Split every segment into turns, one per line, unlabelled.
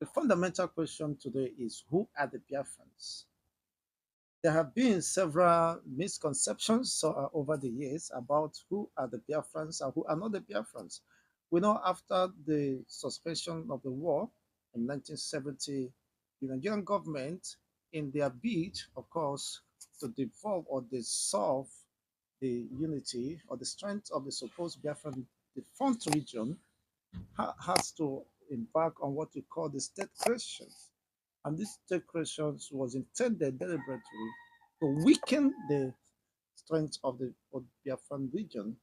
The fundamental question today is who are the Biafrans? There have been several misconceptions over the years about who are the Biafrans and who are not the Biafrans. We know after the suspension of the war in 1970, the Nigerian government, in their bid, of course, to devolve or dissolve the unity or the strength of the supposed Biafran defunct region, has to embark on what we call the state questions. And this state questions was intended deliberately to weaken the strength of the Biafran region,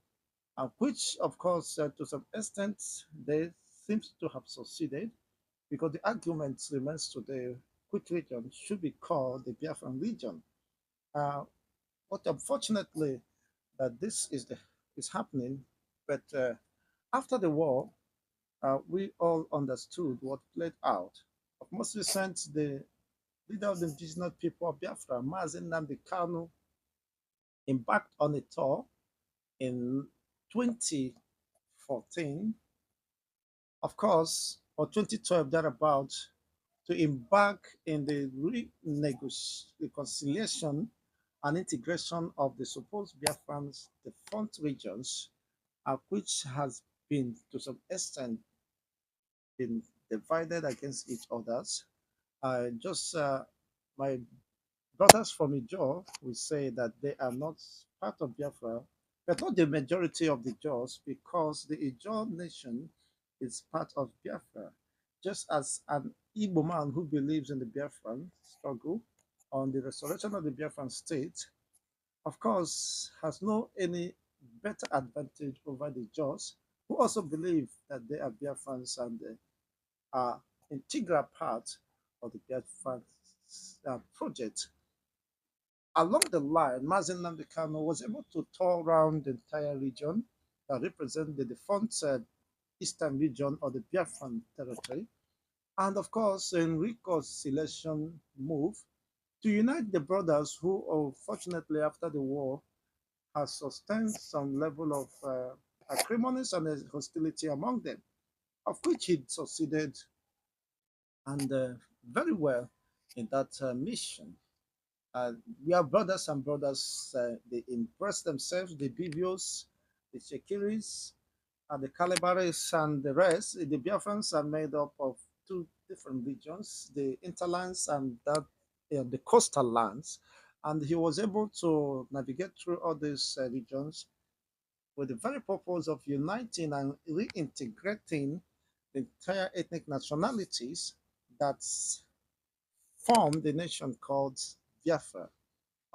which, of course, to some extent, they seems to have succeeded because the argument remains today which region should be called the Biafran region. Uh, but unfortunately, this is happening. But after the war, we all understood what played out. Of most recent, the leader of the indigenous people of Biafra, Mazen Nnamdi Kanu, embarked on a tour in 2014, of course, or 2012, thereabout, to embark in the reconciliation and integration of the supposed Biafrans, the front regions, which has been to some extent been divided against each others. Just My brothers from Ijaw will say that they are not part of Biafra, but not the majority of the Jaws, because the Ijaw nation is part of Biafra. Just as an Igbo man who believes in the Biafran struggle on the restoration of the Biafran state, of course, has no any better advantage over the Jaws, who also believe that they are Biafrans and they are integral part of the Biafran project. Along the line, Mazen Nnamdi Kanu was able to tour around the entire region that represent the defunct eastern region of the Biafran territory, and of course, in reconciliation move to unite the brothers who, unfortunately, after the war, has sustained some level of acrimonies and hostility among them, of which he succeeded and very well in that mission. Uh, we are brothers and brothers. They impress themselves, the Bibios, the Shekiris, and the Calabaris, and the rest. The Biafrans are made up of two different regions, the interlands and the coastal lands. And he was able to navigate through all these regions with the very purpose of uniting and reintegrating the entire ethnic nationalities that form the nation called Biafra.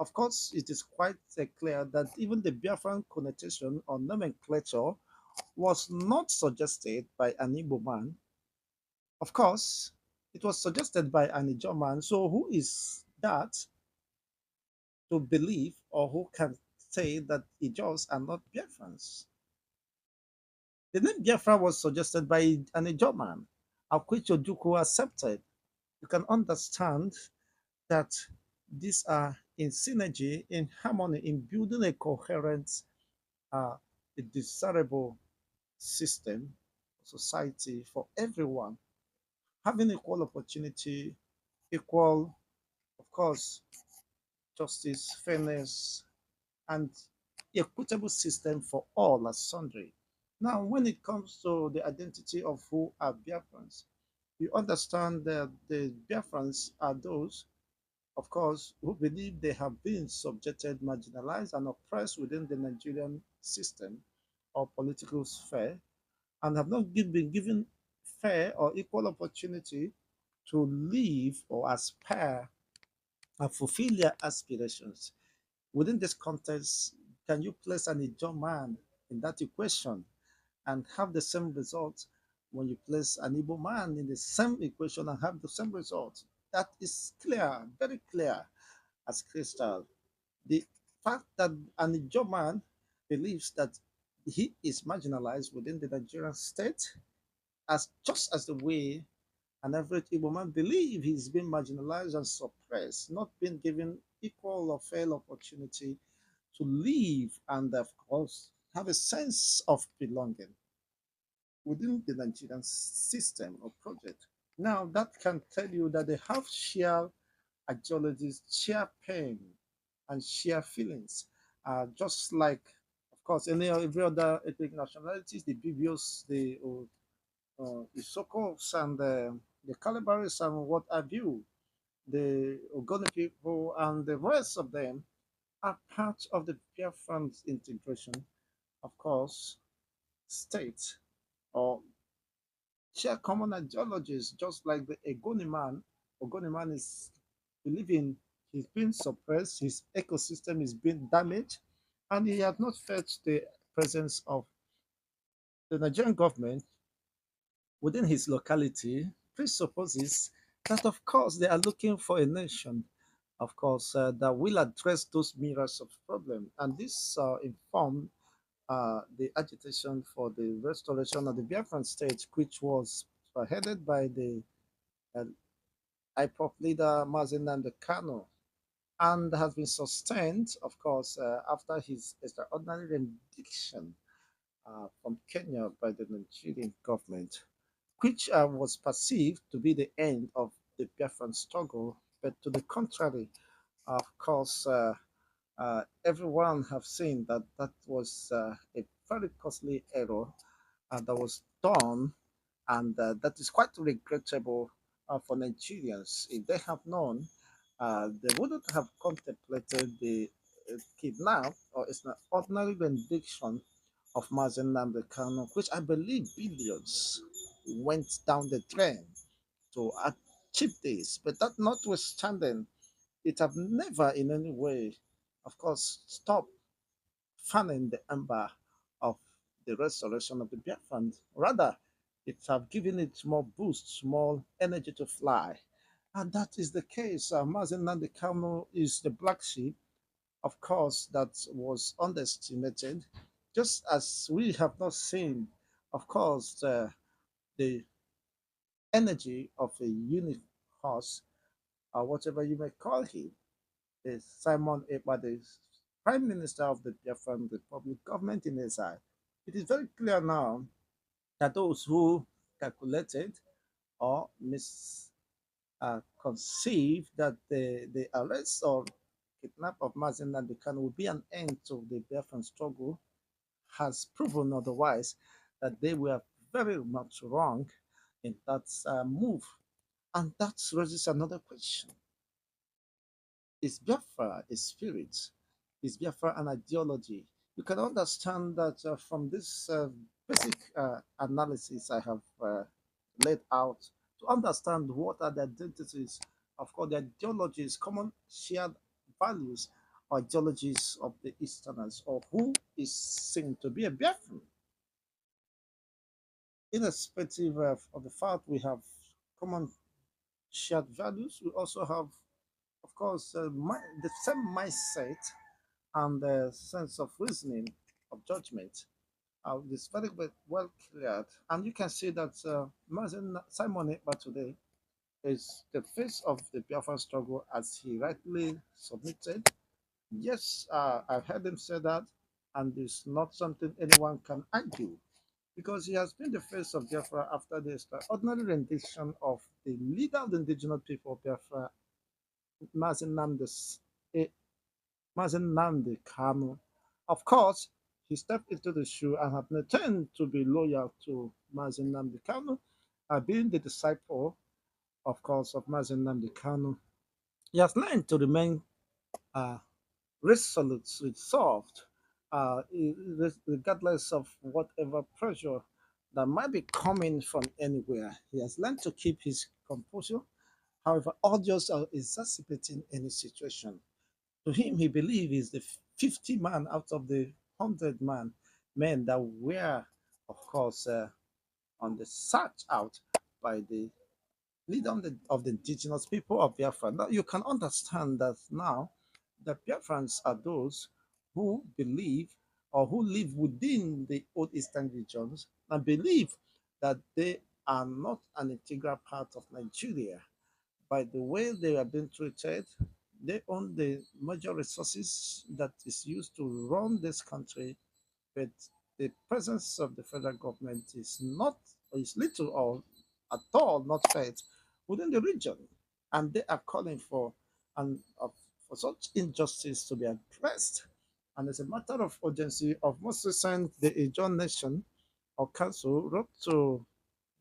Of course, it is quite clear that even the Biafran connotation or nomenclature was not suggested by an Igbo man. Of course, it was suggested by an Ijaw man. So, who is that to believe or who can say that Ijaws are not Biafrans? The name Biafra was suggested by an Ijaw man, of which Ojukwu accepted. You can understand that these are in synergy, in harmony, in building a coherent, uh, a desirable system, society for everyone, having equal opportunity, equal, of course, justice, fairness, and equitable system for all as sundry. Now, when it comes to the identity of who are Biafrans, you understand that the Biafrans are those, of course, who believe they have been subjected, marginalized, and oppressed within the Nigerian system or political sphere, and have not been given fair or equal opportunity to live or aspire and fulfill their aspirations. Within this context, can you place an Ijaw man in that equation and have the same result when you place an Igbo man in the same equation and have the same result? That is clear, very clear as crystal. The fact that an Ijaw man believes that he is marginalized within the Nigerian state, as just as the way an average Igbo man believes he's been marginalized and suppressed, not being given equal or fair opportunity to live and, of course, have a sense of belonging within the Nigerian system or project. Now, that can tell you that they have shared ideologies, share pain, and share feelings. Just like, of course, every other ethnic nationalities, the Bibios, the Sokos, and the Calabaris, and what have you, the Ogoni people, and the rest of them are part of the Biafran integration, of course, state, or share common ideologies, just like the Ogoni man. Ogoni man is believing he's been suppressed, his ecosystem is being damaged, and he has not felt the presence of the Nigerian government within his locality, presupposes that, of course, they are looking for a nation, of course, that will address those myriads of problems. And this informed the agitation for the restoration of the Biafran state, which was headed by the uh, IPOP leader Mazen Nnamdi Kanu, and has been sustained, of course, after his extraordinary rendition from Kenya by the Nigerian government, which was perceived to be the end of the Biafran struggle. But to the contrary, of course, everyone have seen that that was a very costly error that was done, and that is quite regrettable for Nigerians. If they have known, they wouldn't have contemplated the kidnap, or it's an ordinary rendition of Mazen Nnamdi Kanu, which I believe billions went down the drain to achieve this. But that notwithstanding, it have never in any way, of course, stopped fanning the ember of the restoration of the Biafran. Rather, it have given it more boost, more energy to fly. And that is the case. Mazen Nnamdi Kanu is the black sheep, of course, that was underestimated, just as we have not seen, of course, the energy of a unit horse, or whatever you may call him, is Simon Ekpa, the Prime Minister of the Biafran Republic government in SI. It is very clear now that those who calculated or misconceived that the arrest or kidnap of Mazen Nandekan will be an end to the Biafran struggle has proven otherwise, that they were very much wrong in that move. And that raises another question. Is Biafra a spirit? Is Biafra an ideology? You can understand that from this basic analysis I have laid out, to understand what are the identities, of course, the ideologies, common shared values, or ideologies of the Easterners, or who is seen to be a Biafran. Irrespective of the fact we have common shared values, we also have, of course, the same mindset and the sense of reasoning, of judgment. Is very well cleared. And you can see that Simon Ekpa today is the face of the Biafran struggle, as he rightly submitted. Yes, I've heard him say that, and it's not something anyone can argue, because he has been the face of Biafra after the extraordinary rendition of the leader of the indigenous people of Biafra, Mazen Nnamdi Kanu. Of course, he stepped into the shoe and have returned to be loyal to Mazen Nnamdi Kanu, being the disciple, of course, of Mazen Nnamdi Kanu. He has learned to remain uh, resolute, resolved, regardless of whatever pressure that might be coming from anywhere. He has learned to keep his composure. However, audios are exacerbating any situation. To him, he believes he's the 50 man out of the 100 men that were, of course, on the search out by the leader of the indigenous people of Biafra. Now, you can understand that now the Biafrans are those who believe or who live within the old eastern regions and believe that they are not an integral part of Nigeria. By the way they are being treated, they own the major resources that is used to run this country, but the presence of the federal government is not, or is little or at all not felt within the region. And they are calling for and for such injustice to be addressed. And as a matter of urgency, of most recent, the Ijaw Nation or Council wrote to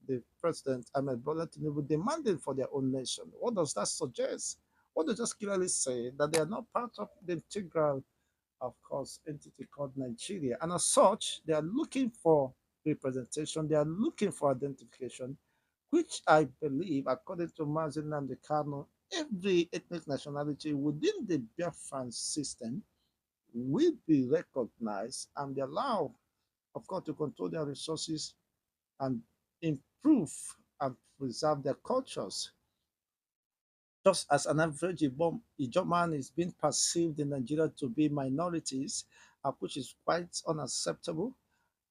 the President Ahmed Bola Tinubu demanding for their own nation. What does that suggest? What they just clearly say that they are not part of the integral, of course, entity called Nigeria. And as such, they are looking for representation, they are looking for identification, which I believe, according to Mazin Namdekano, every ethnic nationality within the Biafran system will be recognized and be allowed, of course, to control their resources and improve and preserve their cultures. Just as an average Igbo man is being perceived in Nigeria to be minorities, which is quite unacceptable.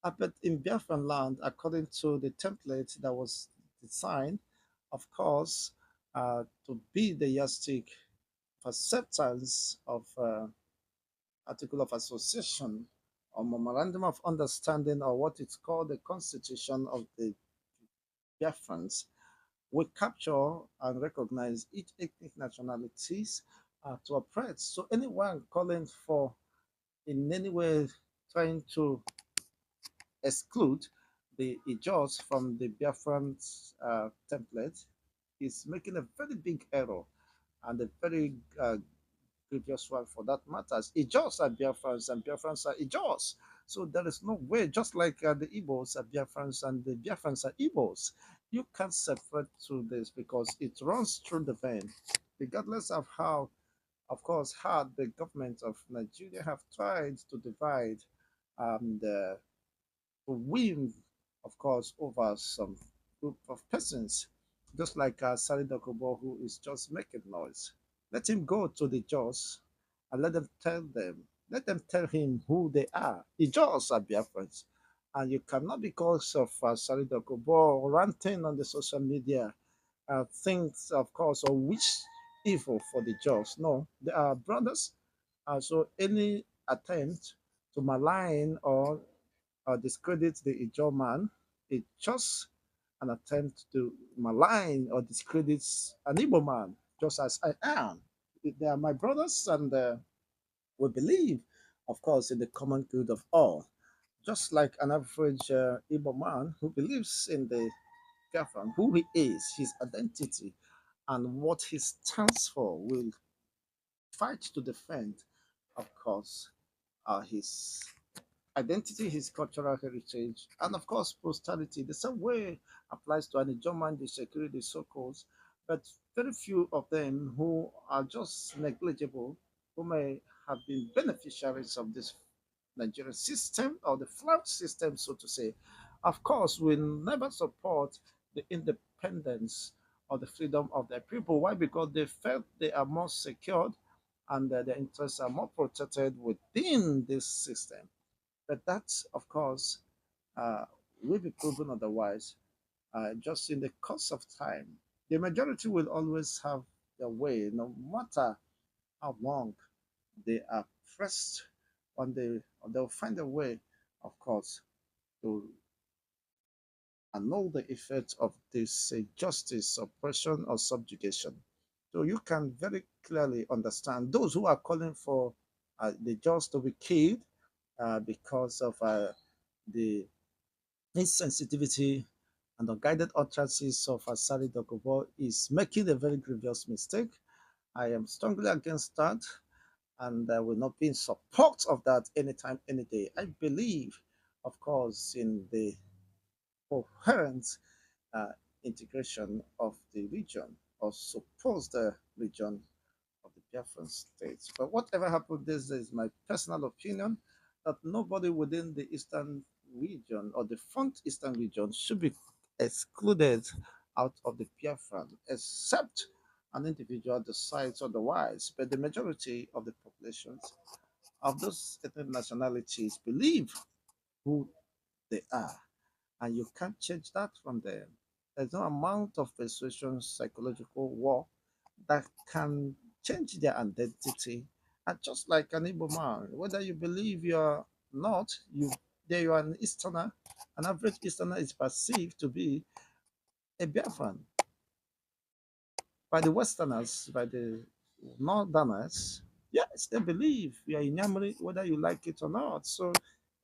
But in Biafran land, according to the template that was designed, of course, to be the yardstick of acceptance of article of association or memorandum of understanding, or what it's called the constitution of the Biafrans, we capture and recognize each ethnic nationalities to oppress. So anyone calling for in any way trying to exclude the Ijaws from the Biafran template is making a very big error and a very previous one for that matters. Ijaws are Biafrans and Biafrans are Ijaws. So there is no way, just like the Igbos are Biafrans and the Biafrans are Igbos, you can't separate to this because it runs through the vein. Regardless of how, of course, hard the government of Nigeria have tried to divide the to win, of course, over some group of persons, just like Sari Dokobo, who is just making noise. Let him go to the Jaws and let them tell him who they are. The Jaws are Biafrans. And you cannot, because of Sari Dokobo ranting on the social media, things, of course, or wish evil for the Jaws. No, they are brothers. So any attempt to malign or discredit the Ijaw man, it's just an attempt to malign or discredit an Igbo man, just as I am. They are my brothers, and we believe, of course, in the common good of all. Just like an average Igbo man who believes in the Biafran, who he is, his identity, and what he stands for, will fight to defend, of course, his identity, his cultural heritage, and of course, posterity. The same way applies to an German, the security so-called, but very few of them who are just negligible, who may have been beneficiaries of this Nigerian system or the flawed system, so to say. Of course, we never support the independence or the freedom of their people. Why? Because they felt they are more secured and their interests are more protected within this system. But that, of course, uh, will be proven otherwise just in the course of time. The majority will always have their way, no matter how long they are pressed on they'll find a way, of course, to annul the effect of this justice, oppression, or subjugation. So you can very clearly understand those who are calling for the just to be killed because of the insensitivity and unguided utterances of Asari Dogobo is making a very grievous mistake. I am strongly against that and I will not be in support of that anytime, any day. I believe, of course, in the coherent uh, integration of the region or supposed region of the Biafran states. But whatever happened, this is my personal opinion that nobody within the eastern region or the front eastern region should be excluded out of the Biafran, except an individual decides otherwise. But the majority of the populations of those ethnic nationalities believe who they are, and you can't change that from them. There's no amount of persuasion, psychological war that can change their identity. And just like an Igbo man, whether you believe you're not, you there you are an Easterner. An average Easterner is perceived to be a Biafran by the Westerners, by the Northerners. Yes, they believe we are enamored, whether you like it or not. So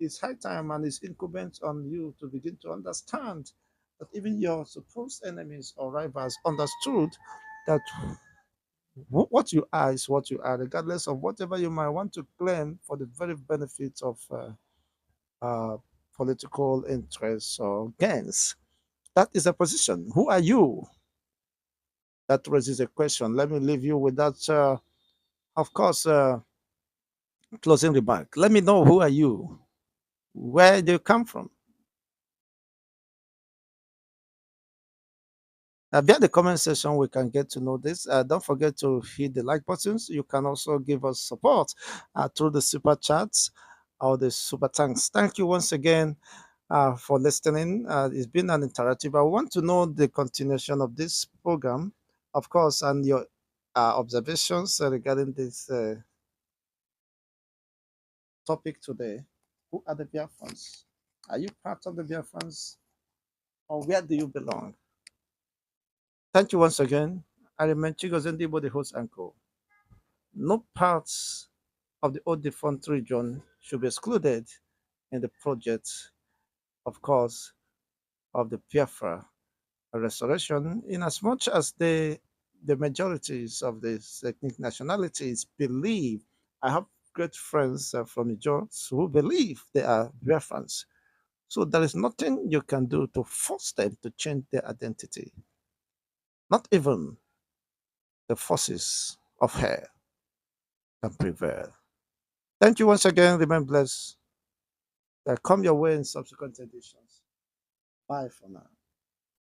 it's high time and it's incumbent on you to begin to understand that even your supposed enemies or rivals understood that what you are is what you are, regardless of whatever you might want to claim for the very benefit of uh, political interests or gains. That is a position. Who are you? That raises a question. Let me leave you with that, of course, closing remark. Let me know who are you? Where do you come from? Via the comment section, we can get to know this. Don't forget to hit the like buttons. You can also give us support through the super chats or the super thanks. Thank you once again for listening. It's been an interactive. I want to know the continuation of this program, of course, and your observations regarding this topic today. Who are the Biafrans? Are you part of the Biafrans or where do you belong? Thank you once again. I remain Chigozendibo, the host uncle. No parts of the old defunct region should be excluded in the project, of course, of the Biafra restoration, in as much as the majorities of the ethnic nationalities believe. I have great friends from the George who believe they are Biafrans. So there is nothing you can do to force them to change their identity. Not even the forces of hell can prevail. Thank you once again. Remain blessed. Come your way in subsequent editions. Bye for now.